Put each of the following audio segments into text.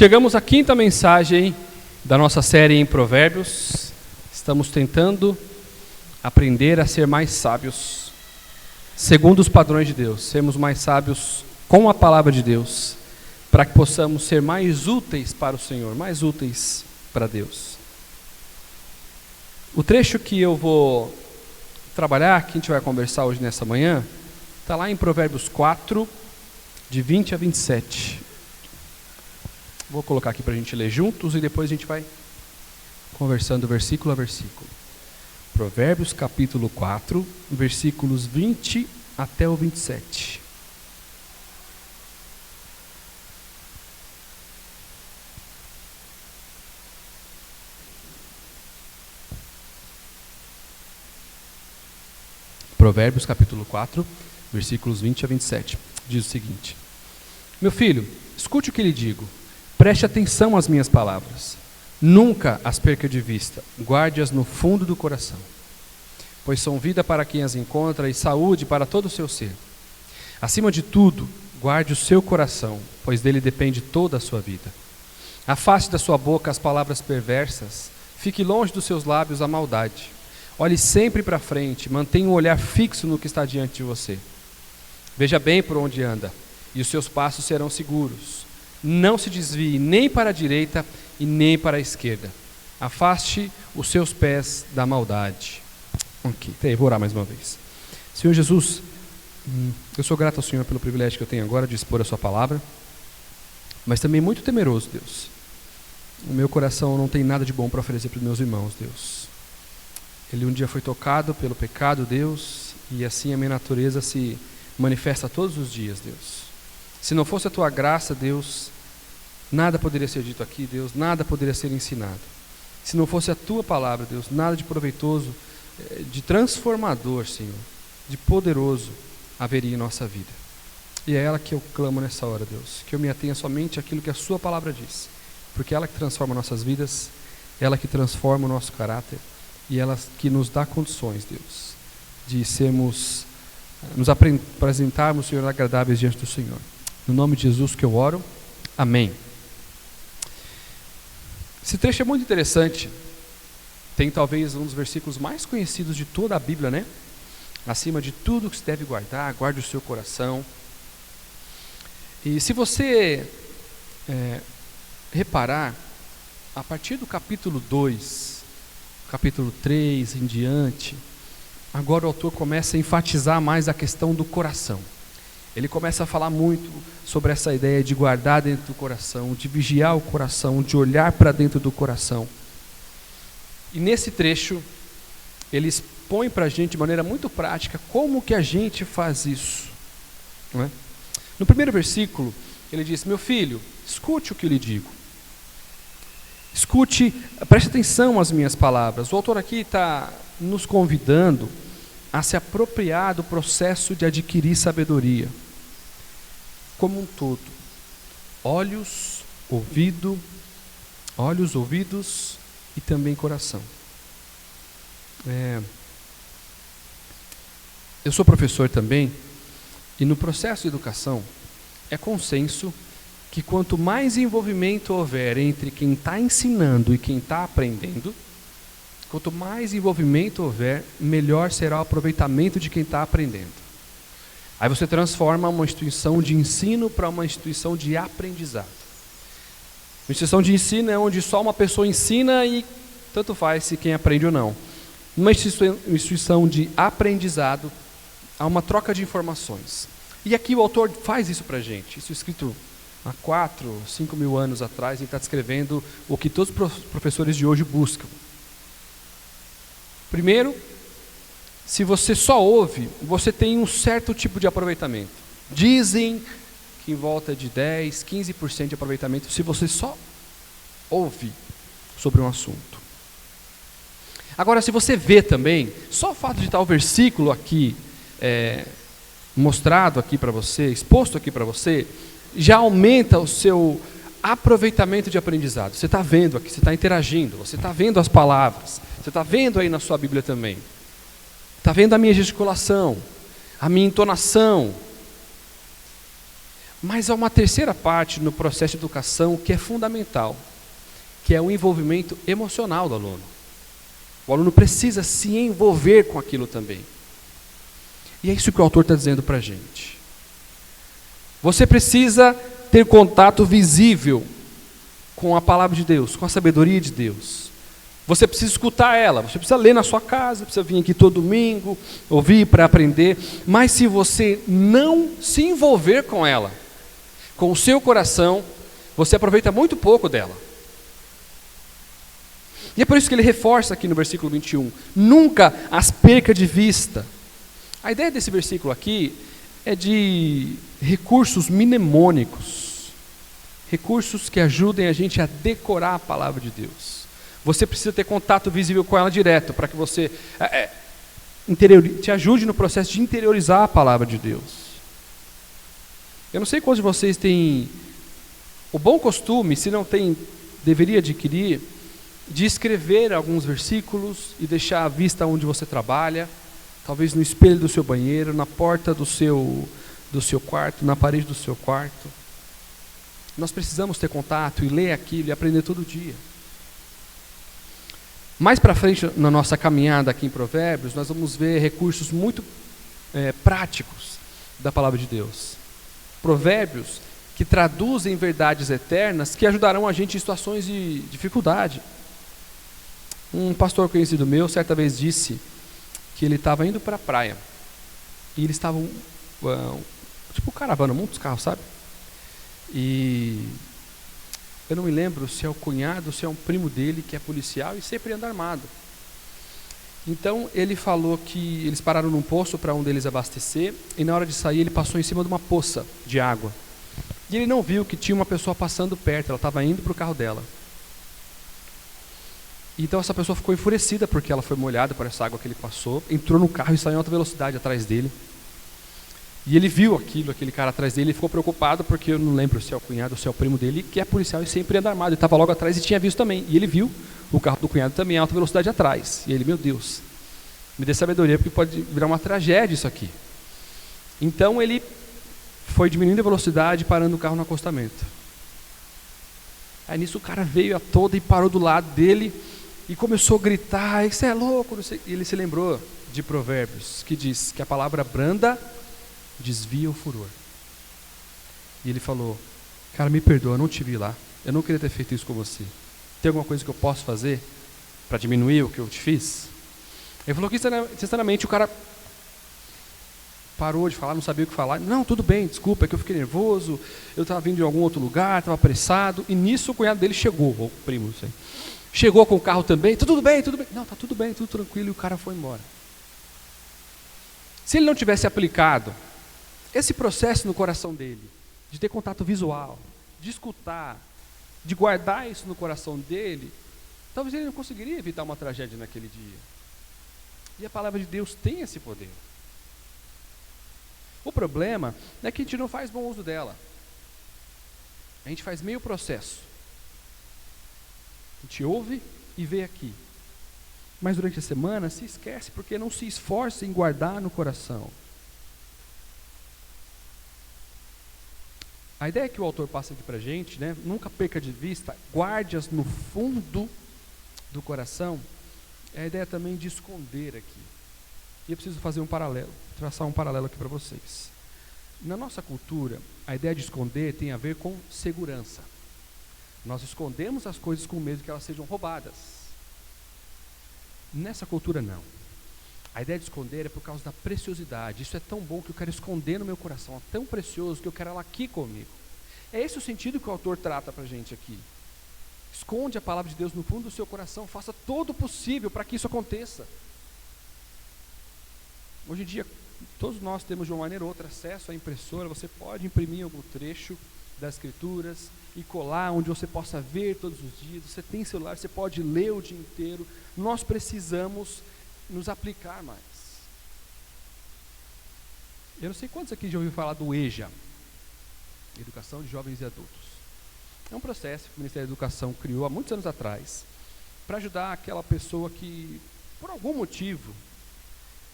Chegamos à quinta mensagem da nossa série em Provérbios. Estamos tentando aprender a ser mais sábios, segundo os padrões de Deus. Sermos mais sábios com a palavra de Deus, para que possamos ser mais úteis para o Senhor, mais úteis para Deus. O trecho que eu vou trabalhar, que a gente vai conversar hoje nessa manhã, está lá em Provérbios 4, de 20 a 27. Vou colocar aqui para a gente ler juntos e depois a gente vai conversando versículo a versículo. Provérbios capítulo 4, versículos 20 até o 27. Provérbios capítulo 4, versículos 20 a 27. Diz o seguinte: Meu filho, escute o que lhe digo. Preste atenção às minhas palavras. Nunca as perca de vista. Guarde-as no fundo do coração. Pois são vida para quem as encontra e saúde para todo o seu ser. Acima de tudo, guarde o seu coração, pois dele depende toda a sua vida. Afaste da sua boca as palavras perversas. Fique longe dos seus lábios a maldade. Olhe sempre para frente. Mantenha um olhar fixo no que está diante de você. Veja bem por onde anda, e os seus passos serão seguros. Não se desvie nem para a direita e nem para a esquerda. Afaste os seus pés da maldade. Ok, vou orar mais uma vez. Senhor Jesus, eu sou grato ao Senhor pelo privilégio que eu tenho agora de expor a sua palavra, mas também muito temeroso, Deus. O meu coração não tem nada de bom para oferecer para os meus irmãos, Deus. Ele um dia foi tocado pelo pecado, Deus, e assim a minha natureza se manifesta todos os dias, Deus. Se não fosse a tua graça, Deus, nada poderia ser dito aqui, Deus, nada poderia ser ensinado. Se não fosse a tua palavra, Deus, nada de proveitoso, de transformador, Senhor, de poderoso haveria em nossa vida. E é ela que eu clamo nessa hora, Deus, que eu me atenha somente àquilo que a sua palavra diz, porque é ela que transforma nossas vidas, ela que transforma o nosso caráter e ela que nos dá condições, Deus, de sermos, nos apresentarmos, Senhor, agradáveis diante do Senhor. No nome de Jesus que eu oro, amém. Esse trecho é muito interessante, tem talvez um dos versículos mais conhecidos de toda a Bíblia, né? Acima de tudo que se deve guardar, guarde o seu coração. E se você reparar, a partir do capítulo 2, capítulo 3 em diante, agora o autor começa a enfatizar mais a questão do coração. Ele começa a falar muito sobre essa ideia de guardar dentro do coração, de vigiar o coração, de olhar para dentro do coração. E nesse trecho, ele expõe para a gente de maneira muito prática como que a gente faz isso, não é? No primeiro versículo, ele diz: Meu filho, escute o que eu lhe digo. Escute, preste atenção às minhas palavras. O autor aqui está nos convidando a se apropriar do processo de adquirir sabedoria como um todo. Olhos, ouvidos e também coração. Eu sou professor também, e no processo de educação é consenso que quanto mais envolvimento houver entre quem está ensinando e quem está aprendendo, quanto mais envolvimento houver, melhor será o aproveitamento de quem está aprendendo. Aí você transforma uma instituição de ensino para uma instituição de aprendizado. Uma instituição de ensino é onde só uma pessoa ensina e tanto faz se quem aprende ou não. Uma instituição de aprendizado, há uma troca de informações. E aqui o autor faz isso para a gente. Isso é escrito há 4, 5 mil anos atrás, ele está descrevendo o que todos os professores de hoje buscam. Primeiro, se você só ouve, você tem um certo tipo de aproveitamento. Dizem que em volta de 10, 15% de aproveitamento se você só ouve sobre um assunto. Agora, se você vê também, só o fato de estar o versículo aqui mostrado aqui para você, exposto aqui para você, já aumenta o seu aproveitamento de aprendizado. Você está vendo aqui, você está interagindo, você está vendo as palavras, você está vendo aí na sua Bíblia também. Está vendo a minha gesticulação, a minha entonação. Mas há uma terceira parte no processo de educação que é fundamental, que é o envolvimento emocional do aluno. O aluno precisa se envolver com aquilo também. E é isso que o autor está dizendo para a gente. Você precisa ter contato visível com a palavra de Deus, com a sabedoria de Deus. Você precisa escutar ela, você precisa ler na sua casa, precisa vir aqui todo domingo, ouvir para aprender. Mas se você não se envolver com ela, com o seu coração, você aproveita muito pouco dela. E é por isso que ele reforça aqui no versículo 21, nunca as perca de vista. A ideia desse versículo aqui é de recursos mnemônicos, recursos que ajudem a gente a decorar a palavra de Deus. Você precisa ter contato visível com ela direto, para que você te ajude no processo de interiorizar a palavra de Deus. Eu não sei quantos de vocês têm o bom costume, se não tem, deveria adquirir, de escrever alguns versículos e deixar à vista onde você trabalha, talvez no espelho do seu banheiro, na porta do seu quarto, na parede do seu quarto. Nós precisamos ter contato e ler aquilo e aprender todo dia. Mais para frente, na nossa caminhada aqui em Provérbios, nós vamos ver recursos muito práticos da palavra de Deus. Provérbios que traduzem verdades eternas que ajudarão a gente em situações de dificuldade. Um pastor conhecido meu, certa vez disse que ele estava indo para a praia. E eles estavam, tipo caravana, muitos carros, sabe? E eu não me lembro se é o cunhado ou se é um primo dele que é policial e sempre anda armado. Então ele falou que eles pararam num poço para um deles abastecer e na hora de sair ele passou em cima de uma poça de água. E ele não viu que tinha uma pessoa passando perto, ela estava indo para o carro dela. Então essa pessoa ficou enfurecida porque ela foi molhada por essa água que ele passou, entrou no carro e saiu em alta velocidade atrás dele. E ele viu aquele cara atrás dele, e ficou preocupado porque eu não lembro se é o cunhado ou se é o primo dele, que é policial e sempre anda armado. Ele estava logo atrás e tinha visto também. E ele viu o carro do cunhado também em alta velocidade atrás. E ele, meu Deus, me dê sabedoria porque pode virar uma tragédia isso aqui. Então ele foi diminuindo a velocidade, parando o carro no acostamento. Aí nisso o cara veio a toda e parou do lado dele e começou a gritar, isso é louco, não sei. E ele se lembrou de Provérbios, que diz que a palavra branda desvia o furor. E ele falou, cara, me perdoa, eu não te vi lá, eu não queria ter feito isso com você. Tem alguma coisa que eu posso fazer para diminuir o que eu te fiz? Ele falou que sinceramente o cara parou de falar, não sabia o que falar. Não, tudo bem, desculpa, é que eu fiquei nervoso, eu estava vindo de algum outro lugar, estava apressado. E nisso o cunhado dele chegou, ou o primo, não sei. Chegou com o carro também, tudo bem, tudo bem. Não, tá tudo bem, tudo tranquilo, e o cara foi embora. Se ele não tivesse aplicado esse processo no coração dele, de ter contato visual, de escutar, de guardar isso no coração dele, talvez ele não conseguiria evitar uma tragédia naquele dia. E a palavra de Deus tem esse poder. O problema é que a gente não faz bom uso dela. A gente faz meio processo. A gente ouve e vê aqui. Mas durante a semana se esquece porque não se esforça em guardar no coração. A ideia que o autor passa aqui para a gente, né, nunca perca de vista, guarde-as no fundo do coração, é a ideia também de esconder aqui. E eu preciso fazer um paralelo, traçar um paralelo aqui para vocês. Na nossa cultura, a ideia de esconder tem a ver com segurança. Nós escondemos as coisas com medo que elas sejam roubadas. Nessa cultura não. A ideia de esconder é por causa da preciosidade. Isso é tão bom que eu quero esconder no meu coração. É tão precioso que eu quero ela aqui comigo. É esse o sentido que o autor trata para a gente aqui. Esconde a palavra de Deus no fundo do seu coração. Faça todo o possível para que isso aconteça. Hoje em dia, todos nós temos de uma maneira ou outra acesso à impressora. Você pode imprimir algum trecho das Escrituras e colar onde você possa ver todos os dias. Você tem celular, você pode ler o dia inteiro. Nós precisamos nos aplicar mais. Eu não sei quantos aqui já ouviram falar do EJA, Educação de Jovens e Adultos. É um processo que o Ministério da Educação criou há muitos anos atrás para ajudar aquela pessoa que, por algum motivo,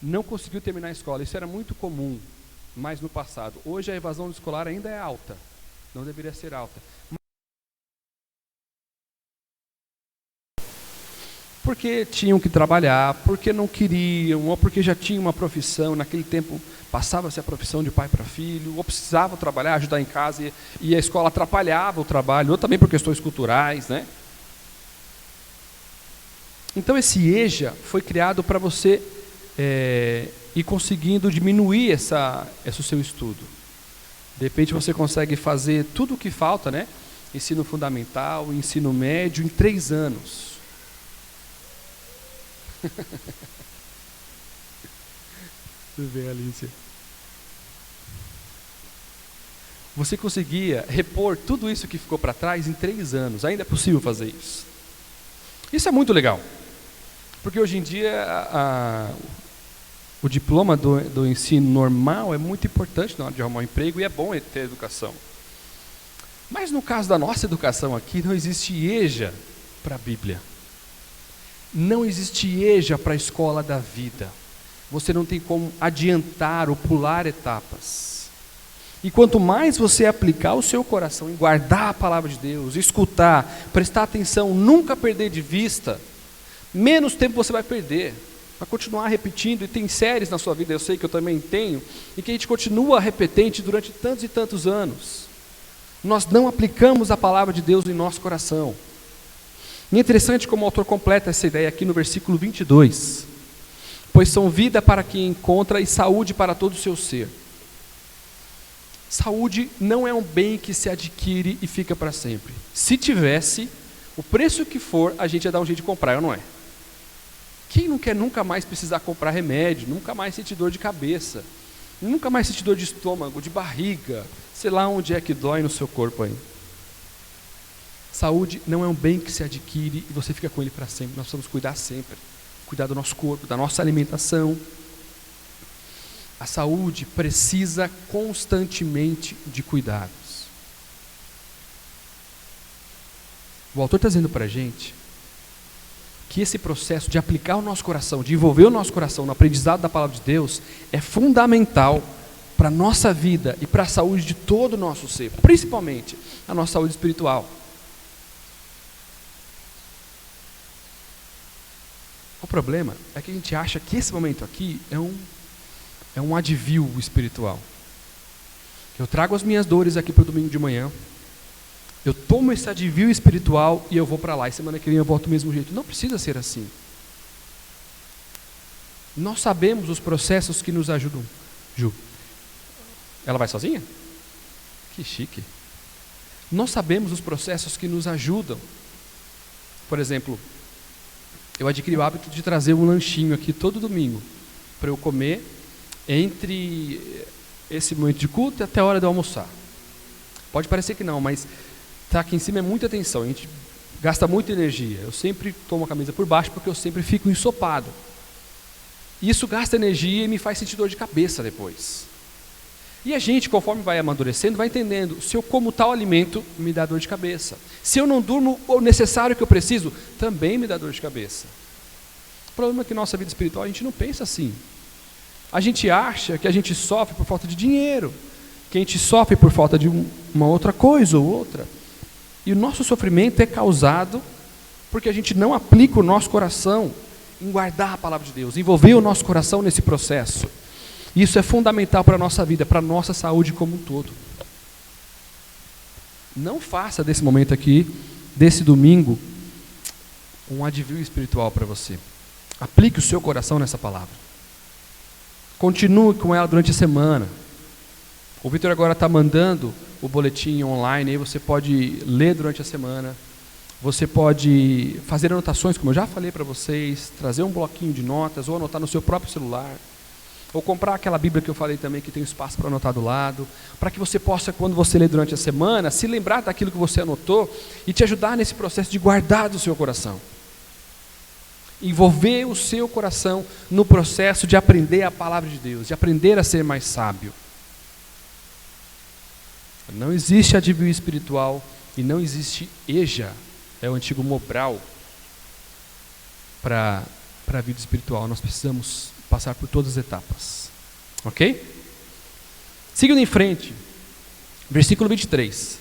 não conseguiu terminar a escola. Isso era muito comum mais no passado. Hoje a evasão escolar ainda é alta, não deveria ser alta. Porque tinham que trabalhar, porque não queriam, ou porque já tinham uma profissão. Naquele tempo passava-se a profissão de pai para filho, ou precisavam trabalhar, ajudar em casa, e a escola atrapalhava o trabalho, ou também por questões culturais, né? Então esse EJA foi criado para você ir conseguindo diminuir esse seu estudo. De repente você consegue fazer tudo o que falta, né? Ensino fundamental, ensino médio, em 3 anos. Tudo bem, Alicia? Você conseguia repor tudo isso que ficou para trás em 3 anos. Ainda é possível fazer isso. Isso é muito legal. Porque hoje em dia o diploma do ensino normal é muito importante na hora de arrumar um emprego, e é bom ter educação. Mas no caso da nossa educação aqui, não existe EJA para a Bíblia. Não existe EJA para a escola da vida. Você não tem como adiantar ou pular etapas. E quanto mais você aplicar o seu coração em guardar a palavra de Deus, escutar, prestar atenção, nunca perder de vista, menos tempo você vai perder. Vai continuar repetindo, e tem séries na sua vida, eu sei que eu também tenho, em que a gente continua repetente durante tantos e tantos anos. Nós não aplicamos a palavra de Deus em nosso coração. E é interessante como o autor completa essa ideia aqui no versículo 22. Pois são vida para quem encontra e saúde para todo o seu ser. Saúde não é um bem que se adquire e fica para sempre. Se tivesse, o preço que for, a gente ia dar um jeito de comprar, ou não é? Quem não quer nunca mais precisar comprar remédio, nunca mais sentir dor de cabeça, nunca mais sentir dor de estômago, de barriga, sei lá onde é que dói no seu corpo aí. Saúde não é um bem que se adquire e você fica com ele para sempre. Nós precisamos cuidar sempre. Cuidar do nosso corpo, da nossa alimentação. A saúde precisa constantemente de cuidados. O autor está dizendo para a gente que esse processo de aplicar o nosso coração, de envolver o nosso coração no aprendizado da palavra de Deus, é fundamental para a nossa vida e para a saúde de todo o nosso ser, principalmente a nossa saúde espiritual. O problema é que a gente acha que esse momento aqui é um advio espiritual. Eu trago as minhas dores aqui para o domingo de manhã, eu tomo esse advio espiritual e eu vou para lá, e semana que vem eu volto do mesmo jeito. Não precisa ser assim. Nós sabemos os processos que nos ajudam. Ju, ela vai sozinha? Que chique. Nós sabemos os processos que nos ajudam. Por exemplo, eu adquiri o hábito de trazer um lanchinho aqui todo domingo, para eu comer entre esse momento de culto e até a hora de eu almoçar. Pode parecer que não, mas tá aqui em cima é muita atenção, a gente gasta muita energia. Eu sempre tomo a camisa por baixo porque eu sempre fico ensopado. E isso gasta energia e me faz sentir dor de cabeça depois. E a gente, conforme vai amadurecendo, vai entendendo, se eu como tal alimento, me dá dor de cabeça. Se eu não durmo o necessário que eu preciso, também me dá dor de cabeça. O problema é que na nossa vida espiritual a gente não pensa assim. A gente acha que a gente sofre por falta de dinheiro, que a gente sofre por falta de uma outra coisa ou outra. E o nosso sofrimento é causado porque a gente não aplica o nosso coração em guardar a palavra de Deus, envolver o nosso coração nesse processo. Isso é fundamental para a nossa vida, para a nossa saúde como um todo. Não faça desse momento aqui, desse domingo, um advio espiritual para você. Aplique o seu coração nessa palavra. Continue com ela durante a semana. O Vitor agora está mandando o boletim online, aí você pode ler durante a semana. Você pode fazer anotações, como eu já falei para vocês, trazer um bloquinho de notas, ou anotar no seu próprio celular. Ou comprar aquela Bíblia que eu falei também, que tem espaço para anotar do lado, para que você possa, quando você ler durante a semana, se lembrar daquilo que você anotou e te ajudar nesse processo de guardar do seu coração. Envolver o seu coração no processo de aprender a palavra de Deus, de aprender a ser mais sábio. Não existe advio espiritual e não existe EJA, é o antigo Mobral, para a vida espiritual. Nós precisamos passar por todas as etapas. Ok? Seguindo em frente, versículo 23,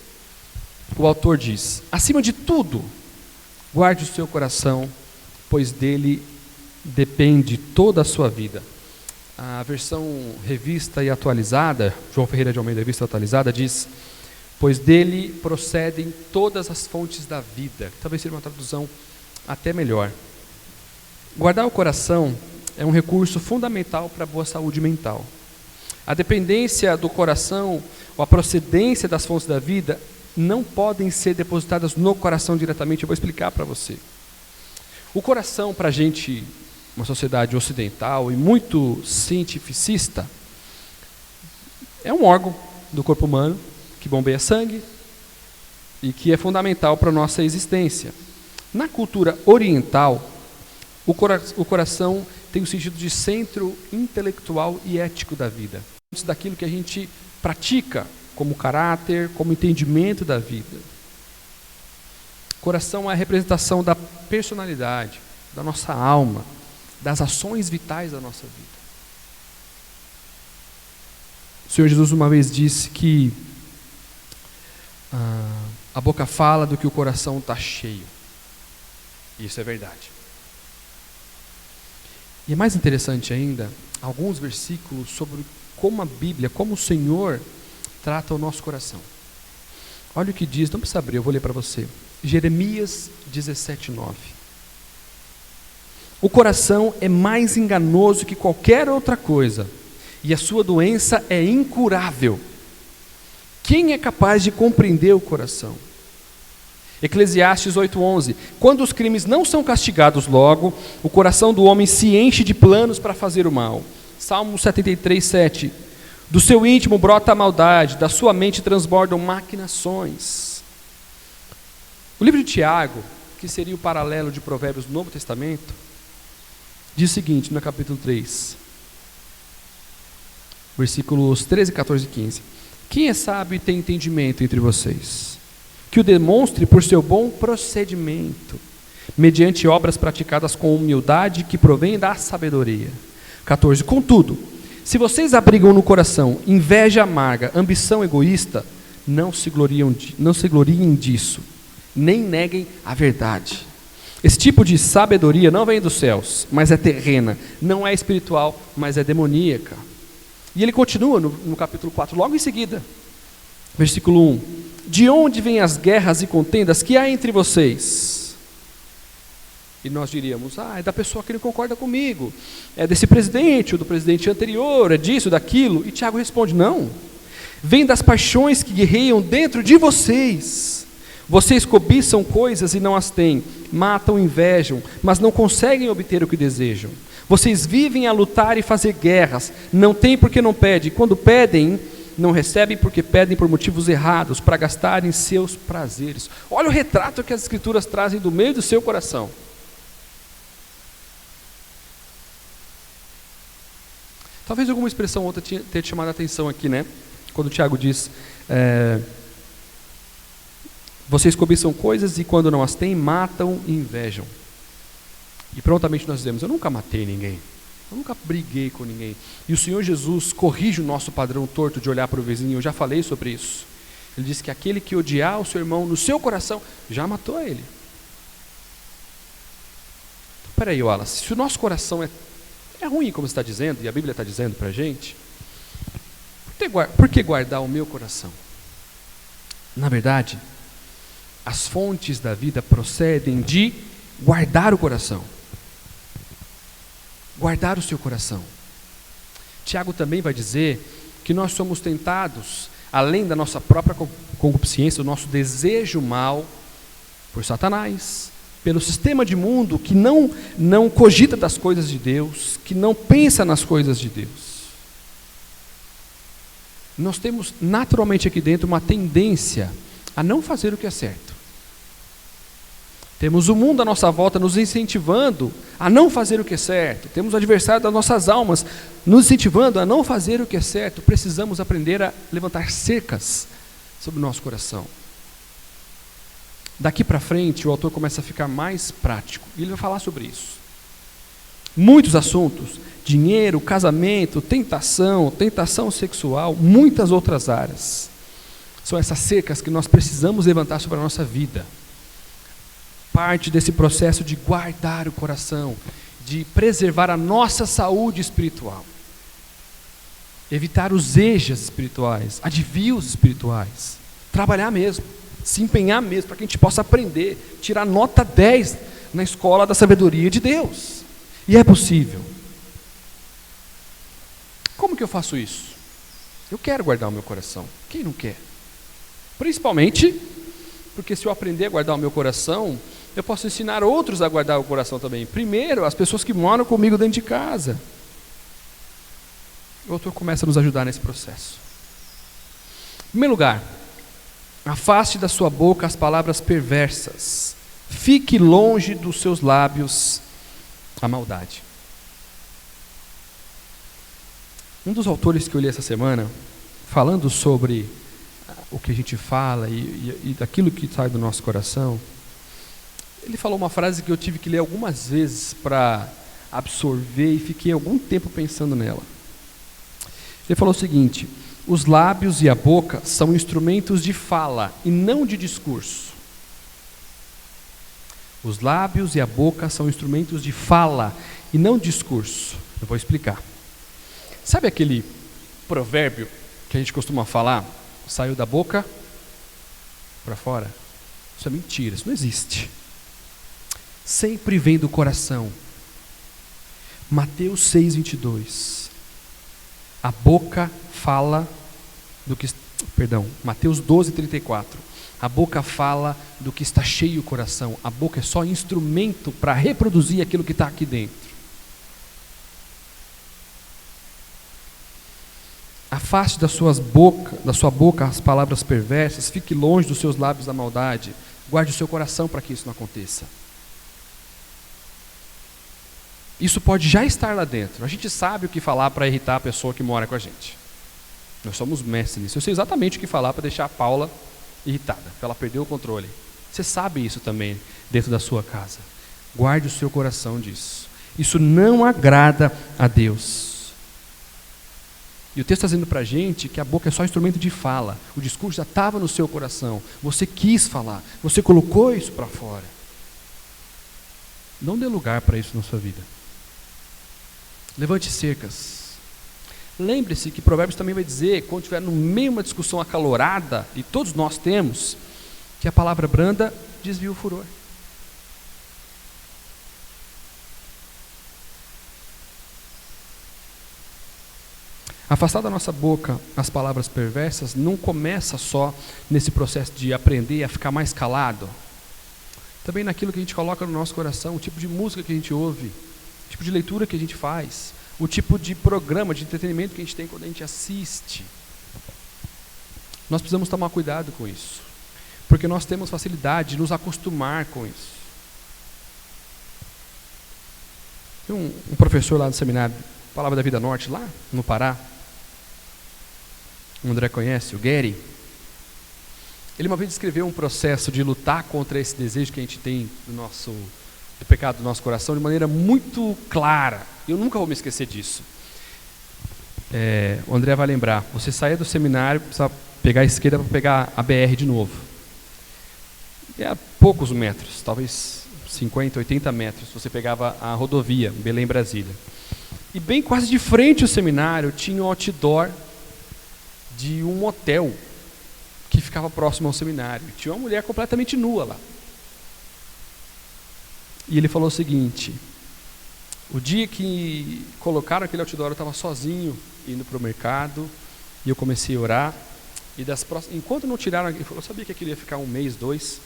o autor diz: acima de tudo, guarde o seu coração, pois dele depende toda a sua vida. A versão revista e atualizada, João Ferreira de Almeida, revista atualizada, diz: pois dele procedem todas as fontes da vida. Talvez seja uma tradução até melhor. Guardar o coração é um recurso fundamental para a boa saúde mental. A dependência do coração, ou a procedência das fontes da vida, não podem ser depositadas no coração diretamente. Eu vou explicar para você. O coração, para a gente, uma sociedade ocidental e muito cientificista, é um órgão do corpo humano que bombeia sangue e que é fundamental para a nossa existência. Na cultura oriental, o coração tem o sentido de centro intelectual e ético da vida. Daquilo que a gente pratica como caráter, como entendimento da vida. O coração é a representação da personalidade, da nossa alma, das ações vitais da nossa vida. O Senhor Jesus uma vez disse que a boca fala do que o coração está cheio. Isso é verdade. E é mais interessante ainda, alguns versículos sobre como a Bíblia, como o Senhor trata o nosso coração. Olha o que diz, não precisa abrir, eu vou ler para você. Jeremias 17:9. O coração é mais enganoso que qualquer outra coisa, e a sua doença é incurável. Quem é capaz de compreender o coração? Eclesiastes 8:11. Quando os crimes não são castigados logo, o coração do homem se enche de planos para fazer o mal. Salmo 73:7. Do seu íntimo brota a maldade, da sua mente transbordam maquinações. O livro de Tiago, que seria o paralelo de Provérbios do Novo Testamento, diz o seguinte, no capítulo 3, versículos 13, 14 e 15. Quem é sábio e tem entendimento entre vocês? Que o demonstre por seu bom procedimento, mediante obras praticadas com humildade que provém da sabedoria. 14. Contudo, se vocês abrigam no coração inveja amarga, ambição egoísta, não se gloriem disso, nem neguem a verdade. Esse tipo de sabedoria não vem dos céus, mas é terrena, não é espiritual, mas é demoníaca. E ele continua no capítulo 4, logo em seguida, versículo 1. De onde vêm as guerras e contendas que há entre vocês? E nós diríamos, é da pessoa que não concorda comigo, é desse presidente ou do presidente anterior, é disso, daquilo. E Tiago responde, não, vem das paixões que guerreiam dentro de vocês. Vocês cobiçam coisas e não as têm, matam, invejam, mas não conseguem obter o que desejam. Vocês vivem a lutar e fazer guerras, não têm porque não pedem, quando pedem, não recebem porque pedem por motivos errados, para gastarem seus prazeres. Olha o retrato que as Escrituras trazem do meio do seu coração. Talvez alguma expressão ou outra tenha te chamado a atenção aqui, né? Quando o Tiago diz, vocês cobiçam coisas e quando não as têm, matam e invejam. E prontamente nós dizemos, eu nunca matei ninguém, eu nunca briguei com ninguém. E o Senhor Jesus corrige o nosso padrão torto de olhar para o vizinho, eu já falei sobre isso. Ele diz que aquele que odiar o seu irmão no seu coração, já matou ele. Então, peraí, Wallace, se o nosso coração é ruim, como você está dizendo, e a Bíblia está dizendo para a gente, por que guardar o meu coração? Na verdade, as fontes da vida procedem de guardar o coração. Guardar o seu coração. Tiago também vai dizer que nós somos tentados, além da nossa própria concupiscência, do nosso desejo mal, por Satanás, pelo sistema de mundo que não cogita das coisas de Deus, que não pensa nas coisas de Deus. Nós temos naturalmente aqui dentro uma tendência a não fazer o que é certo. Temos o mundo à nossa volta nos incentivando a não fazer o que é certo. Temos o adversário das nossas almas nos incentivando a não fazer o que é certo. Precisamos aprender a levantar cercas sobre o nosso coração. Daqui para frente, o autor começa a ficar mais prático. E ele vai falar sobre isso. Muitos assuntos: dinheiro, casamento, tentação sexual, muitas outras áreas. São essas cercas que nós precisamos levantar sobre a nossa vida. Parte desse processo de guardar o coração, de preservar a nossa saúde espiritual. Evitar os ejas espirituais, advios espirituais. Trabalhar mesmo, se empenhar mesmo, para que a gente possa aprender, tirar nota 10 na escola da sabedoria de Deus. E é possível. Como que eu faço isso? Eu quero guardar o meu coração. Quem não quer? Principalmente porque se eu aprender a guardar o meu coração, eu posso ensinar outros a guardar o coração também. Primeiro, as pessoas que moram comigo dentro de casa. O autor começa a nos ajudar nesse processo. Em primeiro lugar, afaste da sua boca as palavras perversas. Fique longe dos seus lábios a maldade. Um dos autores que eu li essa semana, falando sobre o que a gente fala e daquilo que sai do nosso coração, ele falou uma frase que eu tive que ler algumas vezes para absorver e fiquei algum tempo pensando nela. Ele falou o seguinte: os lábios e a boca são instrumentos de fala e não de discurso. Os lábios e a boca são instrumentos de fala e não de discurso. Eu vou explicar. Sabe aquele provérbio que a gente costuma falar? Saiu da boca para fora? Isso é mentira, isso não existe. Sempre vem do coração. Mateus 6:22. A boca fala do que... Mateus 12:34. A boca fala do que está cheio o coração. A boca é só instrumento para reproduzir aquilo que está aqui dentro. Afaste da sua boca as palavras perversas, fique longe dos seus lábios a maldade. Guarde o seu coração para que isso não aconteça. Isso pode já estar lá dentro. A gente sabe o que falar para irritar a pessoa que mora com a gente. Nós somos mestres nisso. Eu sei exatamente o que falar para deixar a Paula irritada, para ela perder o controle. Você sabe isso também dentro da sua casa. Guarde o seu coração disso. Isso não agrada a Deus. E o texto está dizendo para a gente que a boca é só instrumento de fala. O discurso já estava no seu coração. Você quis falar. Você colocou isso para fora. Não dê lugar para isso na sua vida. Levante cercas. Lembre-se que Provérbios também vai dizer, quando estiver no meio de uma discussão acalorada, e todos nós temos, que a palavra branda desvia o furor. Afastar da nossa boca as palavras perversas não começa só nesse processo de aprender a ficar mais calado. Também naquilo que a gente coloca no nosso coração, o tipo de música que a gente ouve, o tipo de leitura que a gente faz, o tipo de programa, de entretenimento que a gente tem quando a gente assiste. Nós precisamos tomar cuidado com isso, porque nós temos facilidade de nos acostumar com isso. Tem um professor lá do seminário, Palavra da Vida Norte, lá no Pará, o André conhece, o Gary. Ele uma vez descreveu um processo de lutar contra esse desejo que a gente tem do pecado do nosso coração de maneira muito clara. Eu nunca vou me esquecer disso. O André vai lembrar. Você saía do seminário, precisava pegar a esquerda para pegar a BR de novo. E a poucos metros, talvez 50, 80 metros, você pegava a rodovia, Belém-Brasília. E bem quase de frente ao seminário tinha um outdoor de um hotel que ficava próximo ao seminário. Tinha uma mulher completamente nua lá. E ele falou o seguinte: o dia que colocaram aquele outdoor, eu estava sozinho indo para o mercado, e eu comecei a orar, e enquanto não tiraram, ele falou, eu sabia que aquilo ia ficar 1 mês, 2,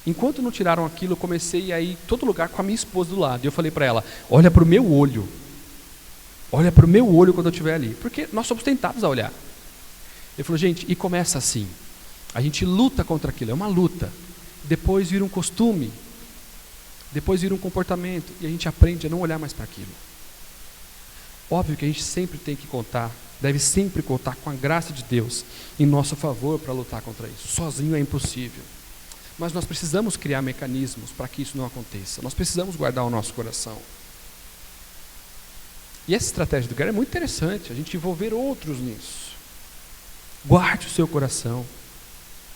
enquanto não tiraram aquilo, eu comecei a ir em todo lugar com a minha esposa do lado, e eu falei para ela, olha para o meu olho quando eu estiver ali, porque nós somos tentados a olhar. Ele falou, gente, e começa assim, a gente luta contra aquilo, é uma luta, depois vira um costume, depois vira um comportamento, e a gente aprende a não olhar mais para aquilo. Óbvio que a gente sempre tem que contar, deve sempre contar com a graça de Deus em nosso favor para lutar contra isso. Sozinho é impossível. Mas nós precisamos criar mecanismos para que isso não aconteça. Nós precisamos guardar o nosso coração. E essa estratégia do Gary é muito interessante, a gente envolver outros nisso. Guarde o seu coração.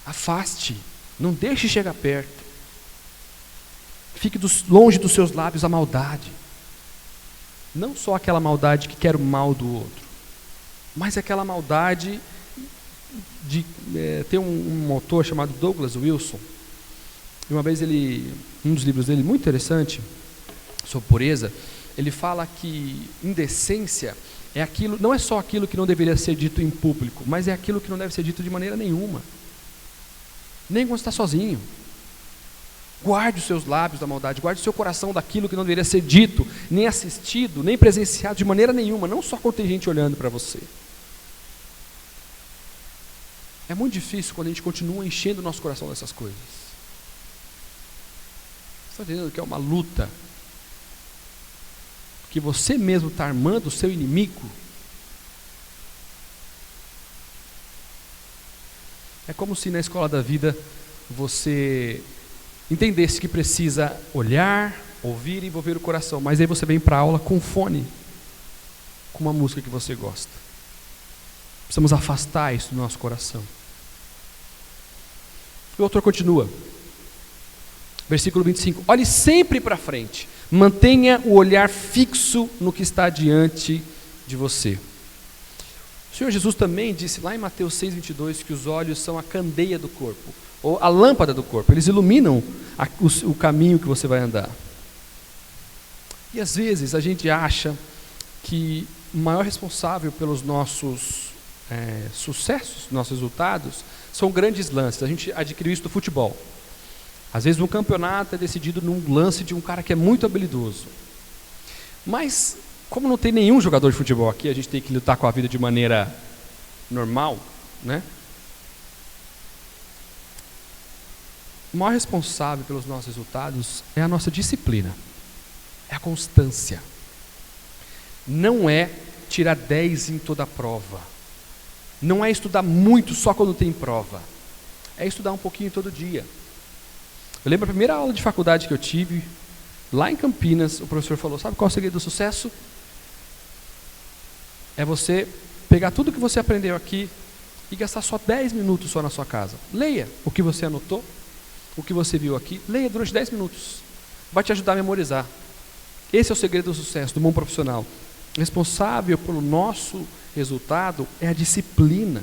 Afaste. Não deixe chegar perto. Fique longe dos seus lábios a maldade. Não só aquela maldade que quer o mal do outro, mas aquela maldade de... tem um autor chamado Douglas Wilson. E uma vez um dos livros dele, muito interessante, sobre pureza, ele fala que indecência é aquilo, não é só aquilo que não deveria ser dito em público, mas é aquilo que não deve ser dito de maneira nenhuma. Nem quando está sozinho. Guarde os seus lábios da maldade, guarde o seu coração daquilo que não deveria ser dito, nem assistido, nem presenciado de maneira nenhuma, não só quando tem gente olhando para você. É muito difícil quando a gente continua enchendo o nosso coração dessas coisas. Você está entendendo que é uma luta? Que você mesmo está armando o seu inimigo. É como se na escola da vida você entendesse que precisa olhar, ouvir e envolver o coração, mas aí você vem para a aula com fone, com uma música que você gosta. Precisamos afastar isso do nosso coração. O autor continua, versículo 25: olhe sempre para frente, mantenha o olhar fixo no que está diante de você. O Senhor Jesus também disse lá em Mateus 6,22 que os olhos são a candeia do corpo, ou a lâmpada do corpo. Eles iluminam o caminho que você vai andar. E às vezes a gente acha que o maior responsável pelos nossos sucessos, nossos resultados, são grandes lances. A gente adquiriu isso do futebol. Às vezes um campeonato é decidido num lance de um cara que é muito habilidoso. Mas, como não tem nenhum jogador de futebol aqui, a gente tem que lutar com a vida de maneira normal, né? O maior responsável pelos nossos resultados é a nossa disciplina, é a constância. Não é tirar 10 em toda a prova. Não é estudar muito só quando tem prova. É estudar um pouquinho todo dia. Eu lembro a primeira aula de faculdade que eu tive, lá em Campinas, o professor falou: sabe qual é o segredo do sucesso? É você pegar tudo que você aprendeu aqui e gastar só 10 minutos só na sua casa. Leia o que você anotou, o que você viu aqui, leia durante 10 minutos. Vai te ajudar a memorizar. Esse é o segredo do sucesso, do bom profissional. Responsável pelo nosso resultado é a disciplina.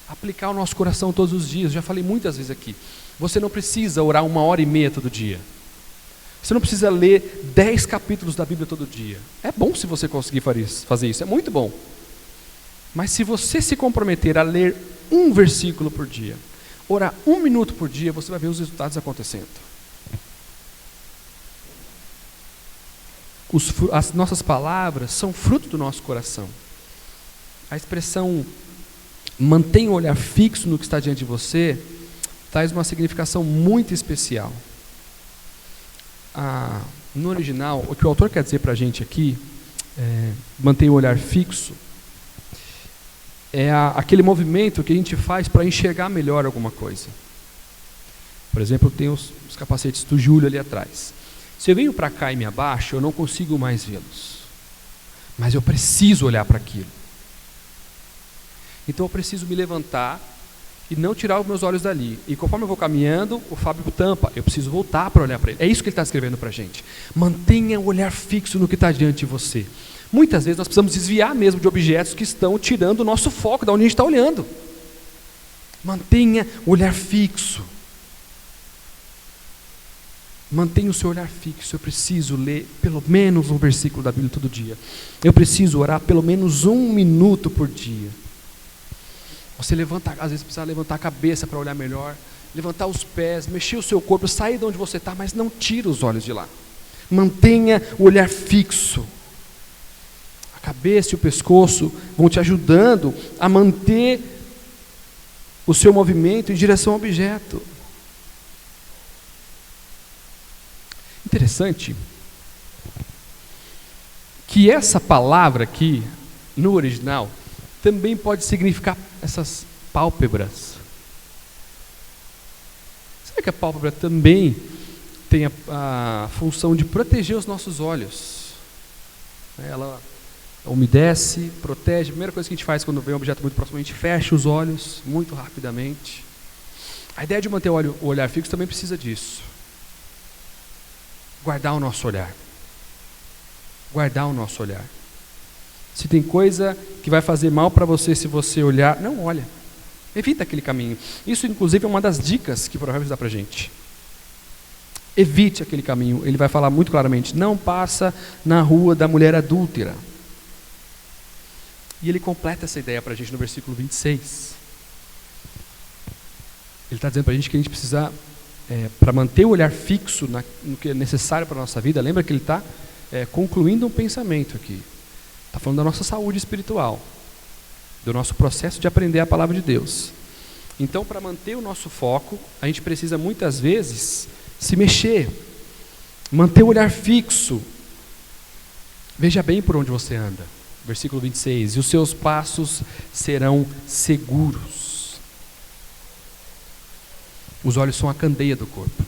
Aplicar o nosso coração todos os dias. Já falei muitas vezes aqui. Você não precisa orar 1h30 todo dia. Você não precisa ler 10 capítulos da Bíblia todo dia. É bom se você conseguir fazer isso, é muito bom. Mas se você se comprometer a ler um versículo por dia, orar 1 minuto por dia, você vai ver os resultados acontecendo. As nossas palavras são fruto do nosso coração. A expressão mantenha o olhar fixo no que está diante de você traz uma significação muito especial. No original, o que o autor quer dizer para a gente aqui, mantenha o olhar fixo, é aquele movimento que a gente faz para enxergar melhor alguma coisa. Por exemplo, tem os capacetes do Júlio ali atrás. Se eu venho para cá e me abaixo, eu não consigo mais vê-los. Mas eu preciso olhar para aquilo. Então eu preciso me levantar e não tirar os meus olhos dali. E conforme eu vou caminhando, o Fábio tampa. Eu preciso voltar para olhar para ele. É isso que ele está escrevendo para a gente. Mantenha o olhar fixo no que está diante de você. Muitas vezes nós precisamos desviar mesmo de objetos que estão tirando o nosso foco de onde a gente está olhando. Mantenha o olhar fixo. Mantenha o seu olhar fixo. Eu preciso ler pelo menos um versículo da Bíblia todo dia. Eu preciso orar pelo menos 1 minuto por dia. Você levanta, às vezes precisa levantar a cabeça para olhar melhor, levantar os pés, mexer o seu corpo, sair de onde você está, mas não tira os olhos de lá. Mantenha o olhar fixo. A cabeça e o pescoço vão te ajudando a manter o seu movimento em direção ao objeto. Interessante que essa palavra aqui, no original, também pode significar essas pálpebras. Sabe que a pálpebra também tem a função de proteger os nossos olhos? Ela umedece, protege. A primeira coisa que a gente faz quando vem um objeto muito próximo, a gente fecha os olhos muito rapidamente. A ideia de manter o olhar fixo também precisa disso. Guardar o nosso olhar. Guardar o nosso olhar. Se tem coisa que vai fazer mal para você se você olhar, não olha. Evita aquele caminho. Isso, inclusive, é uma das dicas que Provérbios dá para a gente. Evite aquele caminho. Ele vai falar muito claramente: não passa na rua da mulher adúltera. E ele completa essa ideia para a gente no versículo 26. Ele está dizendo para a gente que a gente precisa, para manter o olhar fixo no que é necessário para a nossa vida. Lembra que ele está concluindo um pensamento aqui. Está falando da nossa saúde espiritual, do nosso processo de aprender a palavra de Deus. Então, para manter o nosso foco, a gente precisa muitas vezes se mexer, manter o olhar fixo. Veja bem por onde você anda. Versículo 26, e os seus passos serão seguros. Os olhos são a candeia do corpo.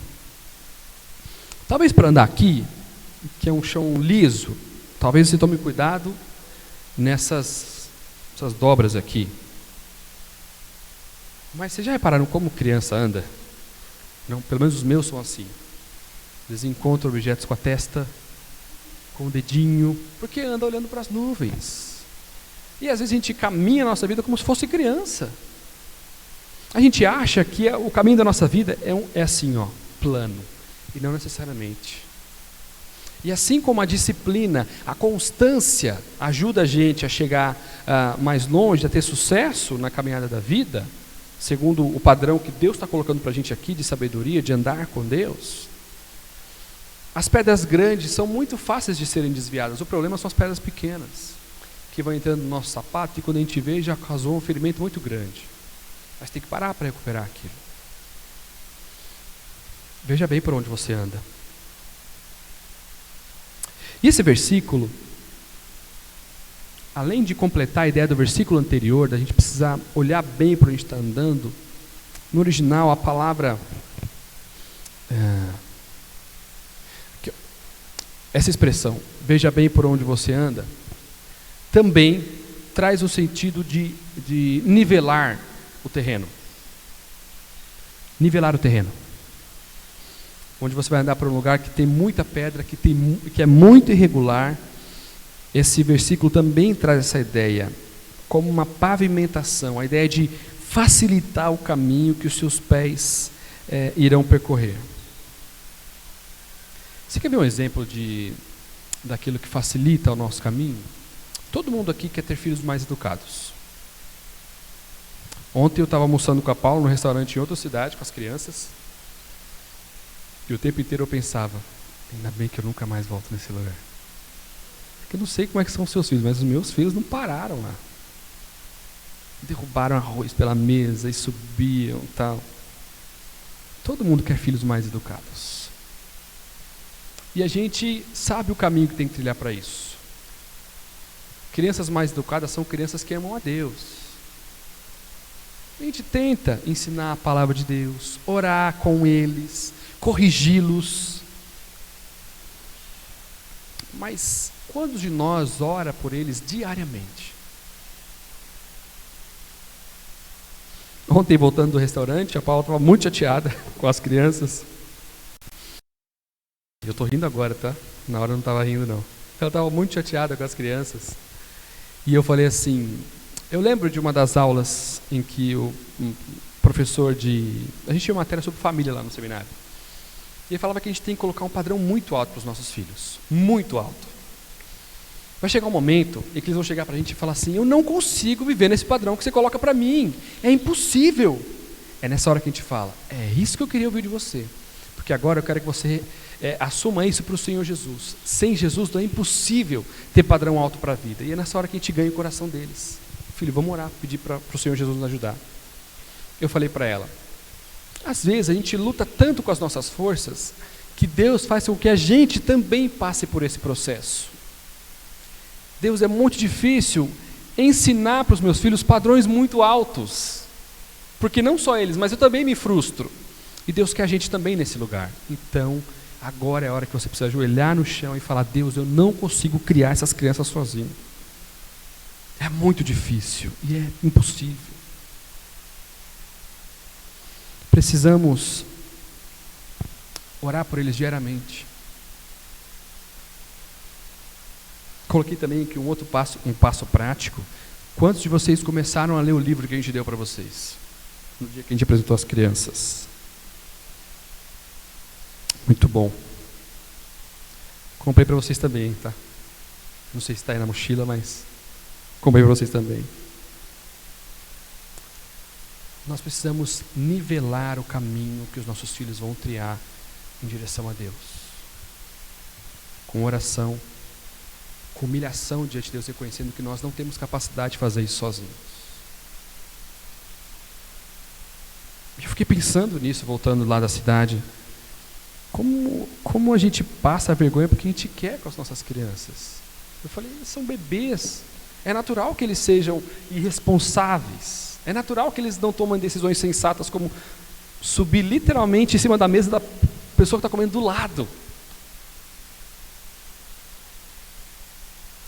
Talvez para andar aqui, que é um chão liso, talvez você tome cuidado nessas dobras aqui. Mas vocês já repararam como criança anda? Não, pelo menos os meus são assim. Eles encontram objetos com a testa, com o dedinho, porque anda olhando para as nuvens. E às vezes a gente caminha a nossa vida como se fosse criança. A gente acha que o caminho da nossa vida é assim, plano, e não necessariamente. E assim como a disciplina, a constância ajuda a gente a chegar mais longe, a ter sucesso na caminhada da vida, segundo o padrão que Deus está colocando para a gente aqui de sabedoria, de andar com Deus. As pedras grandes são muito fáceis de serem desviadas. O problema são as pedras pequenas, que vão entrando no nosso sapato e quando a gente vê já causou um ferimento muito grande. Mas tem que parar para recuperar aquilo. Veja bem por onde você anda. E esse versículo, além de completar a ideia do versículo anterior, da gente precisar olhar bem para onde a gente está andando, no original a palavra... essa expressão, veja bem por onde você anda, também traz o sentido de nivelar o terreno. Nivelar o terreno. Onde você vai andar para um lugar que tem muita pedra, que é muito irregular. Esse versículo também traz essa ideia, como uma pavimentação, a ideia de facilitar o caminho que os seus pés irão percorrer. Você quer ver um exemplo daquilo que facilita o nosso caminho? Todo mundo aqui quer ter filhos mais educados. Ontem eu estava almoçando com a Paula num restaurante em outra cidade, com as crianças, e o tempo inteiro eu pensava, ainda bem que eu nunca mais volto nesse lugar. Porque eu não sei como é que são os seus filhos, mas os meus filhos não pararam lá. Derrubaram arroz pela mesa e subiam e tal. Todo mundo quer filhos mais educados. E a gente sabe o caminho que tem que trilhar para isso. Crianças mais educadas são crianças que amam a Deus. A gente tenta ensinar a palavra de Deus, orar com eles, corrigi-los. Mas quantos de nós ora por eles diariamente? Ontem, voltando do restaurante, a Paula estava muito chateada com as crianças. Eu estou rindo agora, tá? Na hora eu não estava rindo, não. Ela estava muito chateada com as crianças. E eu falei assim, eu lembro de uma das aulas em que o professor a gente tinha uma matéria sobre família lá no seminário. E ele falava que a gente tem que colocar um padrão muito alto para os nossos filhos. Muito alto. Vai chegar um momento em que eles vão chegar para a gente e falar assim, eu não consigo viver nesse padrão que você coloca para mim. É impossível. É nessa hora que a gente fala, é isso que eu queria ouvir de você. Porque agora eu quero que você assuma isso para o Senhor Jesus. Sem Jesus não é impossível ter padrão alto para a vida. E é nessa hora que a gente ganha o coração deles. Filho, vamos orar, pedir para o Senhor Jesus nos ajudar. Eu falei para ela, às vezes a gente luta tanto com as nossas forças, que Deus faz com que a gente também passe por esse processo. Deus, é muito difícil ensinar para os meus filhos padrões muito altos. Porque não só eles, mas eu também me frustro. E Deus quer a gente também nesse lugar. Então, agora é a hora que você precisa ajoelhar no chão e falar: Deus, eu não consigo criar essas crianças sozinho. É muito difícil e é impossível. Precisamos orar por eles diariamente. Coloquei também aqui um passo prático. Quantos de vocês começaram a ler o livro que a gente deu para vocês? No dia que a gente apresentou as crianças. Muito bom. Comprei para vocês também, tá? Não sei se está aí na mochila, mas comprei para vocês também. Nós precisamos nivelar o caminho que os nossos filhos vão trilhar em direção a Deus. Com oração, com humilhação diante de Deus, reconhecendo que nós não temos capacidade de fazer isso sozinhos. Eu fiquei pensando nisso, voltando lá da cidade. Como a gente passa a vergonha porque a gente quer com as nossas crianças. Eu falei, eles são bebês. É natural que eles sejam irresponsáveis. É natural que eles não tomem decisões sensatas como subir literalmente em cima da mesa da pessoa que está comendo do lado.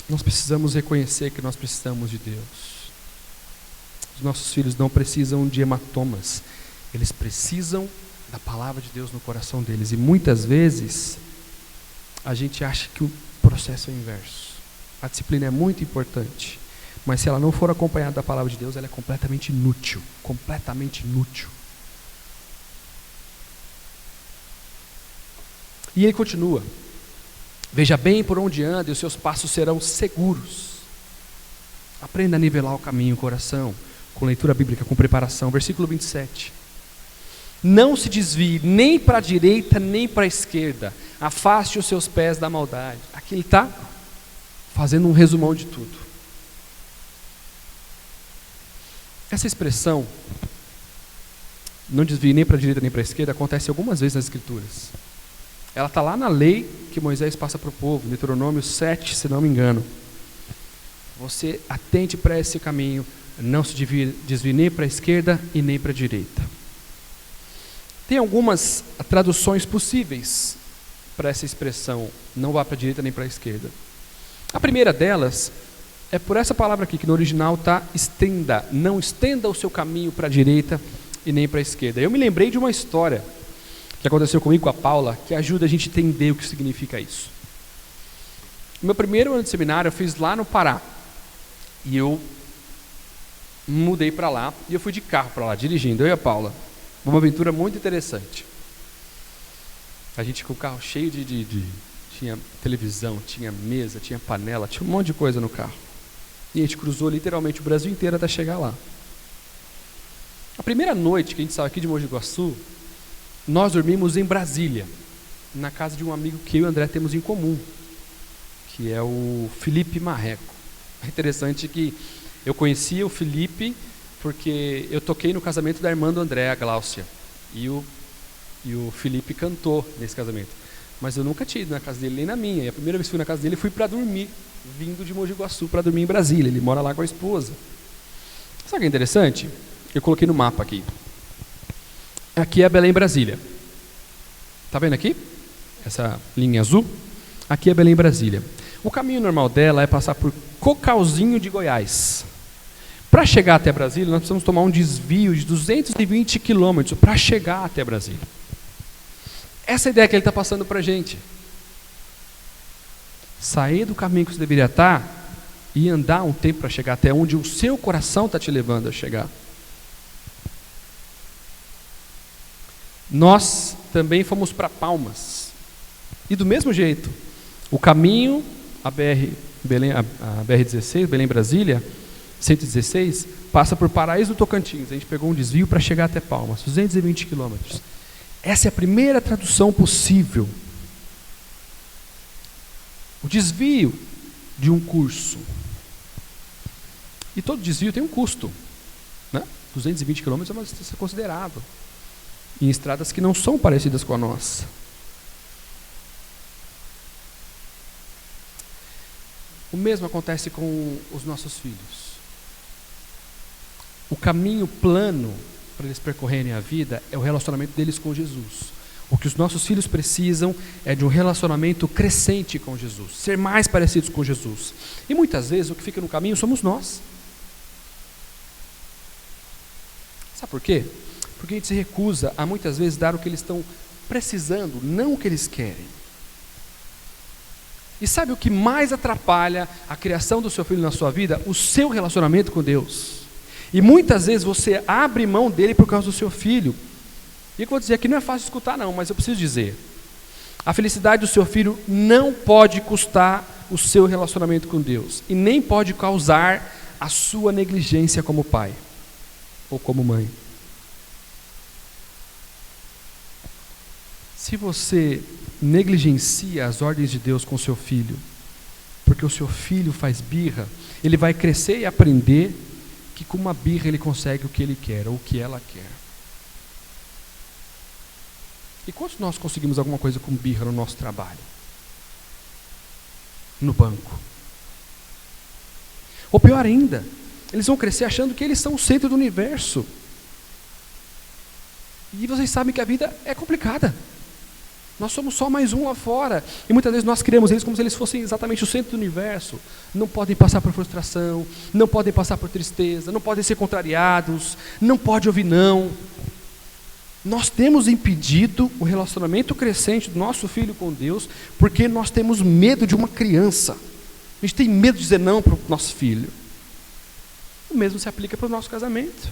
Nós precisamos reconhecer que nós precisamos de Deus. Os nossos filhos não precisam de hematomas. Eles precisam da palavra de Deus no coração deles. E muitas vezes a gente acha que o processo é o inverso. A disciplina é muito importante, mas se ela não for acompanhada da palavra de Deus, ela é completamente inútil. Completamente inútil. E ele continua: veja bem por onde anda e os seus passos serão seguros. Aprenda a nivelar o caminho, o coração, com leitura bíblica, com preparação. Versículo 27. Não se desvie nem para a direita nem para a esquerda. Afaste os seus pés da maldade. Aqui ele está fazendo um resumão de tudo. Essa expressão, não desvie nem para a direita nem para a esquerda, acontece algumas vezes nas Escrituras. Ela está lá na lei que Moisés passa para o povo, Deuteronômio 7, se não me engano. Você atente para esse caminho, não se desvie nem para a esquerda e nem para a direita. Tem algumas traduções possíveis para essa expressão, não vá para a direita nem para a esquerda. A primeira delas é por essa palavra aqui, que no original está estenda. Não estenda o seu caminho para a direita e nem para a esquerda. Eu me lembrei de uma história que aconteceu comigo com a Paula, que ajuda a gente a entender o que significa isso. O meu primeiro ano de seminário eu fiz lá no Pará. E eu mudei para lá e eu fui de carro para lá, dirigindo, eu e a Paula. Uma aventura muito interessante. A gente com o carro cheio tinha televisão, tinha mesa, tinha panela, tinha um monte de coisa no carro. E a gente cruzou literalmente o Brasil inteiro até chegar lá. A primeira noite que a gente saiu aqui de Mogi Guaçu, nós dormimos em Brasília, na casa de um amigo que eu e o André temos em comum, que é o Felipe Marreco. É interessante que eu conhecia o Felipe porque eu toquei no casamento da irmã do André, a Gláucia, e o Felipe cantou nesse casamento. Mas eu nunca tinha ido na casa dele, nem na minha. E a primeira vez que fui na casa dele, fui para dormir, vindo de Mogi Guaçu para dormir em Brasília. Ele mora lá com a esposa. Sabe o que é interessante? Eu coloquei no mapa aqui. Aqui é Belém, Brasília. Tá vendo aqui? Essa linha azul? Aqui é Belém, Brasília. O caminho normal dela é passar por Cocalzinho de Goiás. Para chegar até Brasília, nós precisamos tomar um desvio de 220 quilômetros para chegar até Brasília. Essa é a ideia que ele está passando para a gente. Sair do caminho que você deveria estar e andar um tempo para chegar até onde o seu coração está te levando a chegar. Nós também fomos para Palmas. E do mesmo jeito, o caminho, a BR-16, Belém-Brasília, 116, passa por Paraíso do Tocantins. A gente pegou um desvio para chegar até Palmas, 220 quilômetros. Essa é a primeira tradução possível. O desvio de um curso. E todo desvio tem um custo, né? 220 quilômetros é uma distância considerável. Em estradas que não são parecidas com a nossa. O mesmo acontece com os nossos filhos. O caminho plano para eles percorrerem a vida é o relacionamento deles com Jesus. O que os nossos filhos precisam é de um relacionamento crescente com Jesus, ser mais parecidos com Jesus. E muitas vezes o que fica no caminho somos nós. Sabe por quê? Porque a gente se recusa a muitas vezes dar o que eles estão precisando, não o que eles querem. E sabe o que mais atrapalha a criação do seu filho na sua vida? O seu relacionamento com Deus. E muitas vezes você abre mão dele por causa do seu filho. E eu vou dizer aqui, não é fácil escutar não, mas eu preciso dizer. A felicidade do seu filho não pode custar o seu relacionamento com Deus. E nem pode causar a sua negligência como pai ou como mãe. Se você negligencia as ordens de Deus com seu filho, porque o seu filho faz birra, ele vai crescer e aprender que com uma birra ele consegue o que ele quer ou o que ela quer. E quantos nós conseguimos alguma coisa com birra no nosso trabalho? No banco? Ou pior ainda, eles vão crescer achando que eles são o centro do universo. E vocês sabem que a vida é complicada. Nós somos só mais um lá fora. E muitas vezes nós criamos eles como se eles fossem exatamente o centro do universo. Não podem passar por frustração, não podem passar por tristeza, não podem ser contrariados, não pode ouvir não. Nós temos impedido o relacionamento crescente do nosso filho com Deus, porque nós temos medo de uma criança. A gente tem medo de dizer não para o nosso filho. O mesmo se aplica para o nosso casamento.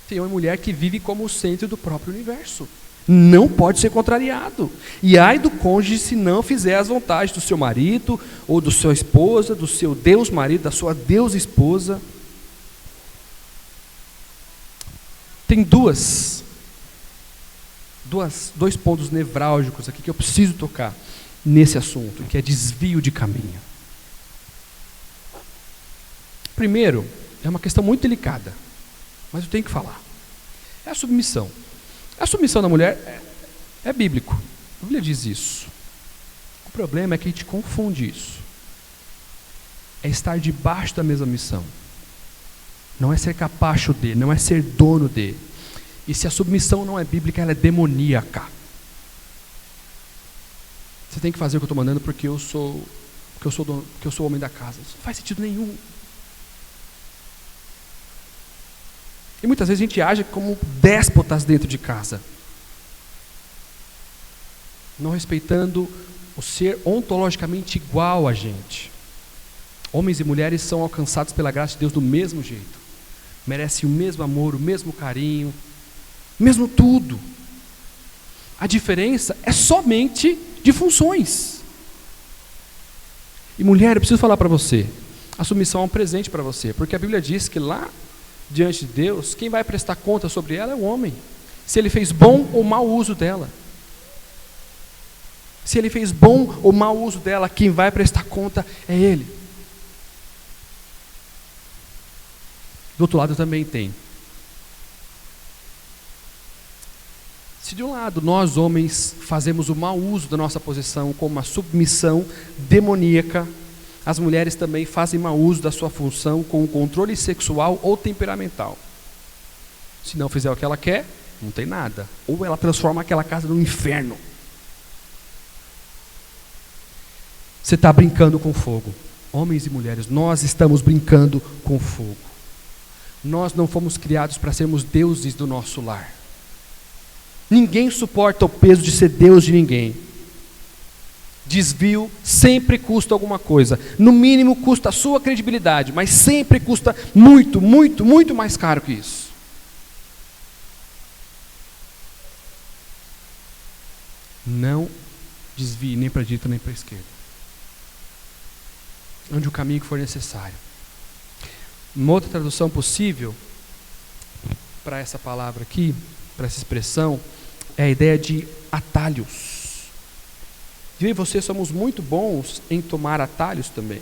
Tem uma mulher que vive como o centro do próprio universo. Não pode ser contrariado. E ai do cônjuge se não fizer as vontades do seu marido, ou da sua esposa, do seu Deus marido, da sua Deus esposa. Tem dois pontos nevrálgicos aqui que eu preciso tocar nesse assunto, que é desvio de caminho. Primeiro, é uma questão muito delicada, mas eu tenho que falar. É a submissão. A submissão da mulher é bíblico. A Bíblia diz isso. O problema é que a gente confunde isso. É estar debaixo da mesma missão. Não é ser capacho de, não é ser dono de. E se a submissão não é bíblica, ela é demoníaca. Você tem que fazer o que eu estou mandando porque eu sou o homem da casa. Isso não faz sentido nenhum. E muitas vezes a gente age como déspotas dentro de casa, não respeitando o ser ontologicamente igual a gente. Homens e mulheres são alcançados pela graça de Deus do mesmo jeito, merecem o mesmo amor, o mesmo carinho, o mesmo tudo. A diferença é somente de funções. E mulher, eu preciso falar para você, a submissão é um presente para você, porque a Bíblia diz que lá diante de Deus, quem vai prestar conta sobre ela é o homem. Se ele fez bom ou mau uso dela. Se ele fez bom ou mau uso dela, quem vai prestar conta é ele. Do outro lado também tem. Se de um lado nós homens fazemos o mau uso da nossa posição como uma submissão demoníaca, as mulheres também fazem mau uso da sua função com o controle sexual ou temperamental. Se não fizer o que ela quer, não tem nada. Ou ela transforma aquela casa num inferno. Você está brincando com fogo. Homens e mulheres, nós estamos brincando com fogo. Nós não fomos criados para sermos deuses do nosso lar. Ninguém suporta o peso de ser Deus de ninguém. Desvio sempre custa alguma coisa. No mínimo custa a sua credibilidade, mas sempre custa muito, muito, muito mais caro que isso. Não desvie nem para a direita nem para a esquerda. Ande o caminho que for necessário. Uma outra tradução possível para essa palavra aqui, para essa expressão, é a ideia de atalhos. Eu e você somos muito bons em tomar atalhos também.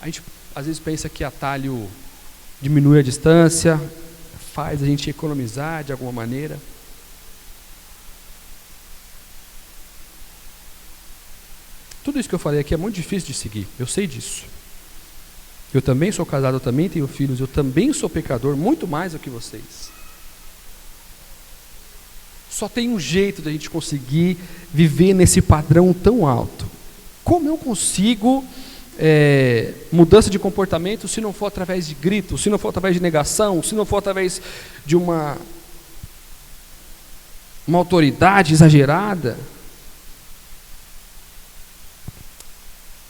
A gente às vezes pensa que atalho diminui a distância, faz a gente economizar de alguma maneira. Tudo isso que eu falei aqui é muito difícil de seguir, eu sei disso. Eu também sou casado, eu também tenho filhos, eu também sou pecador, muito mais do que vocês. Só tem um jeito da gente conseguir viver nesse padrão tão alto. Como eu consigo mudança de comportamento se não for através de grito, se não for através de negação, se não for através de uma autoridade exagerada?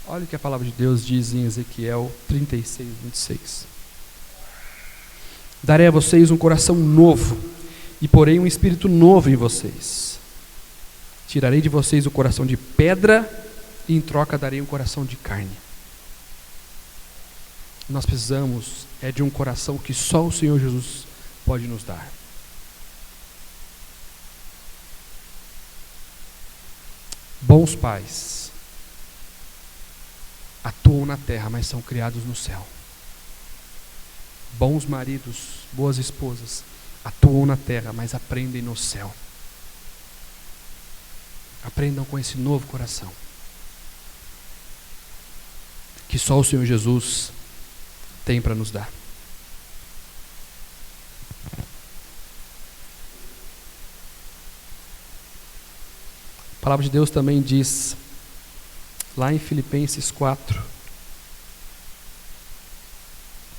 Olha o que a palavra de Deus diz em Ezequiel 36, 26. Darei a vocês um coração novo e porei um espírito novo em vocês. Tirarei de vocês o coração de pedra e em troca darei um coração de carne. Nós precisamos de um coração que só o Senhor Jesus pode nos dar. Bons pais atuam na terra, mas são criados no céu. Bons maridos, boas esposas, atuam na terra, mas aprendem no céu. Aprendam com esse novo coração, que só o Senhor Jesus tem para nos dar. A palavra de Deus também diz, lá em Filipenses 4,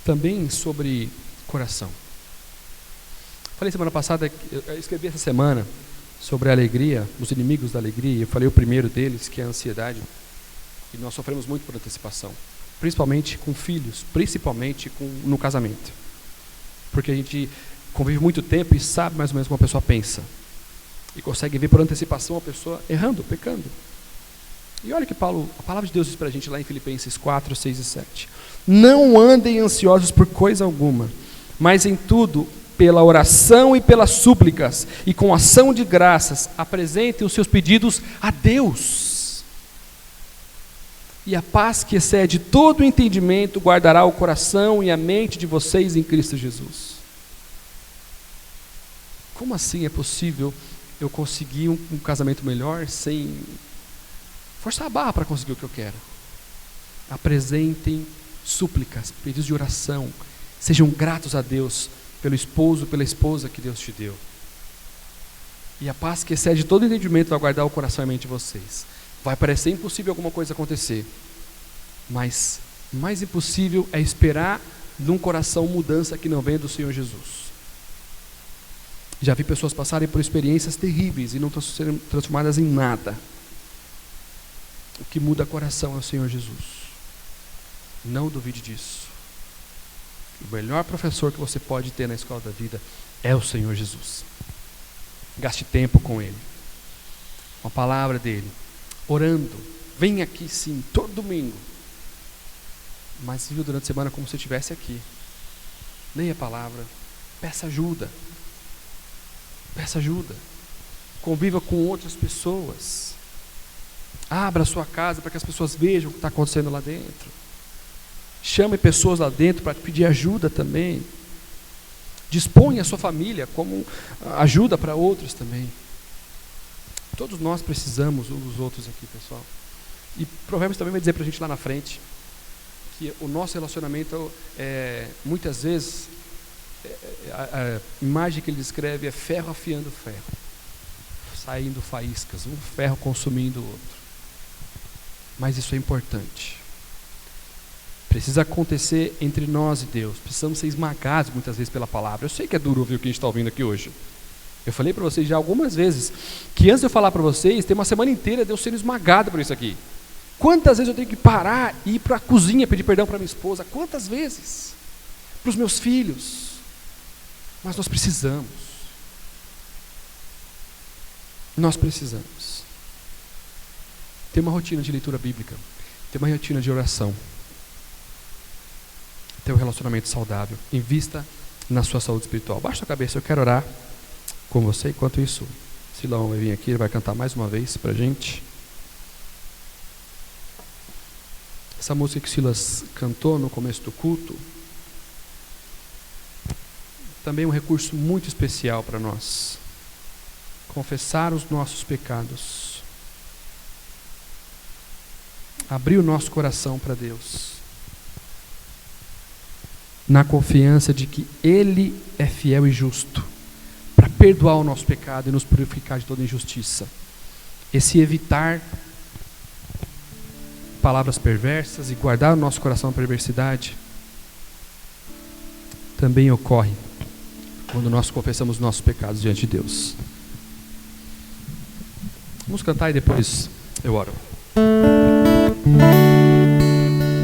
também sobre coração. Falei semana passada, eu escrevi essa semana sobre a alegria, os inimigos da alegria. Eu falei o primeiro deles, que é a ansiedade. E nós sofremos muito por antecipação, principalmente com filhos, principalmente no casamento. Porque a gente convive muito tempo e sabe mais ou menos como a pessoa pensa. E consegue ver por antecipação a pessoa errando, pecando. E olha que a palavra de Deus diz para a gente lá em Filipenses 4, 6 e 7. Não andem ansiosos por coisa alguma, mas em tudo, pela oração e pelas súplicas, e com ação de graças, apresentem os seus pedidos a Deus. E a paz que excede todo o entendimento guardará o coração e a mente de vocês em Cristo Jesus. Como assim é possível eu conseguir um casamento melhor sem forçar a barra para conseguir o que eu quero? Apresentem súplicas, pedidos de oração, sejam gratos a Deus pelo esposo, pela esposa que Deus te deu. E a paz que excede todo entendimento vai guardar o coração e a mente de vocês. Vai parecer impossível alguma coisa acontecer, mas mais impossível é esperar num coração mudança que não vem do Senhor Jesus. Já vi pessoas passarem por experiências terríveis e não serem transformadas em nada. O que muda o coração é o Senhor Jesus. Não duvide disso. O melhor professor que você pode ter na escola da vida é o Senhor Jesus. Gaste tempo com Ele, com a palavra dEle, orando. Venha aqui sim, todo domingo, mas viva durante a semana como se estivesse aqui. Leia a palavra, peça ajuda. Peça ajuda. Conviva com outras pessoas. Abra a sua casa para que as pessoas vejam o que está acontecendo lá dentro. Chame pessoas lá dentro para pedir ajuda também. Disponha a sua família como ajuda para outros também. Todos nós precisamos uns dos outros aqui, pessoal. E Provérbios também vai dizer para a gente lá na frente que o nosso relacionamento, muitas vezes, a imagem que ele descreve é ferro afiando ferro, saindo faíscas, um ferro consumindo o outro. Mas isso é importante. Precisa acontecer entre nós e Deus. Precisamos ser esmagados muitas vezes pela palavra. Eu sei que é duro ouvir o que a gente está ouvindo aqui hoje. Eu falei para vocês já algumas vezes que antes de eu falar para vocês, tem uma semana inteira de eu sendo esmagado por isso aqui. Quantas vezes eu tenho que parar e ir para a cozinha pedir perdão para minha esposa? Quantas vezes? Para os meus filhos. Mas nós precisamos. Nós precisamos ter uma rotina de leitura bíblica, ter uma rotina de oração, ter um relacionamento saudável. Invista na sua saúde espiritual. Baixa a cabeça, eu quero orar com você. Enquanto isso, Silão vai vir aqui, ele vai cantar mais uma vez para a gente. Essa música que Silas cantou no começo do culto também é um recurso muito especial para nós. Confessar os nossos pecados. Abrir o nosso coração para Deus, na confiança de que Ele é fiel e justo para perdoar o nosso pecado e nos purificar de toda injustiça. Esse evitar palavras perversas e guardar o nosso coração a perversidade também ocorre quando nós confessamos nossos pecados diante de Deus. Vamos cantar e depois eu oro.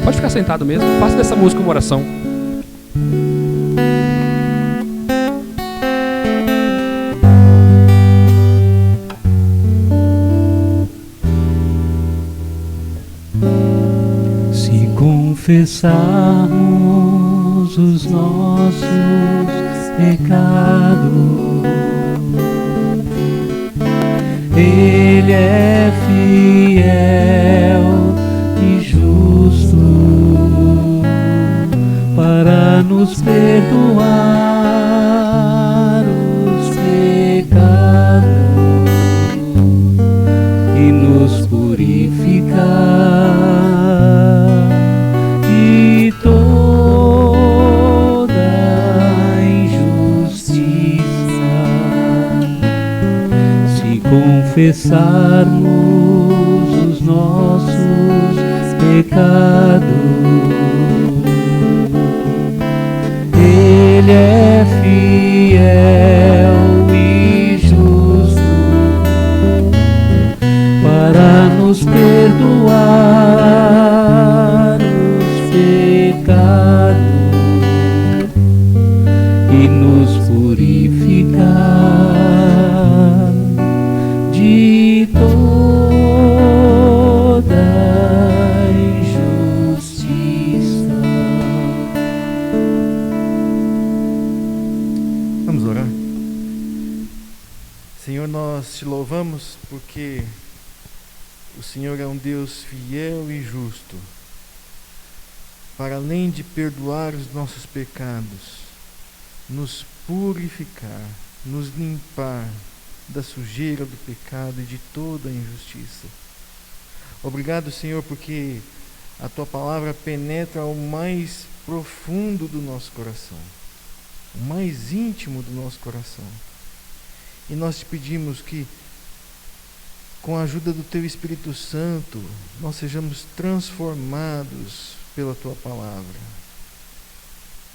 Pode ficar sentado mesmo, faça dessa música uma oração. Se confessarmos os nossos pecados, Ele é fiel e justo para nos perdoar os pecados e nos purificar de toda injustiça. Se confessarmos os nossos pecados, Ele é fiel e justo para nos perdoar os pecados e nos purificar de toda injustiça. Vamos orar. Senhor, nós te louvamos porque o Senhor é um Deus fiel e justo, para além de perdoar os nossos pecados, nos purificar, nos limpar da sujeira do pecado e de toda a injustiça. Obrigado, Senhor, porque a Tua palavra penetra ao mais profundo do nosso coração, o mais íntimo do nosso coração. E nós te pedimos que, com a ajuda do Teu Espírito Santo, nós sejamos transformados pela Tua palavra.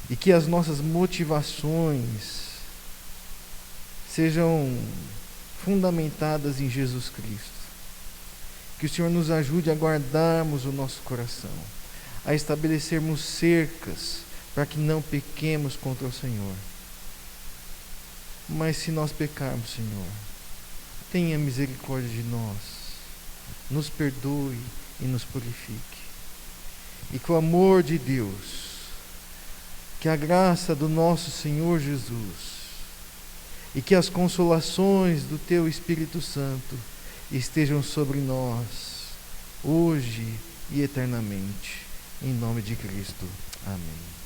E que as nossas motivações sejam fundamentadas em Jesus Cristo. Que o Senhor nos ajude a guardarmos o nosso coração, a estabelecermos cercas para que não pequemos contra o Senhor. Mas se nós pecarmos, Senhor, tenha misericórdia de nós, nos perdoe e nos purifique. E que o amor de Deus, que a graça do nosso Senhor Jesus e que as consolações do Teu Espírito Santo estejam sobre nós, hoje e eternamente. Em nome de Cristo. Amém.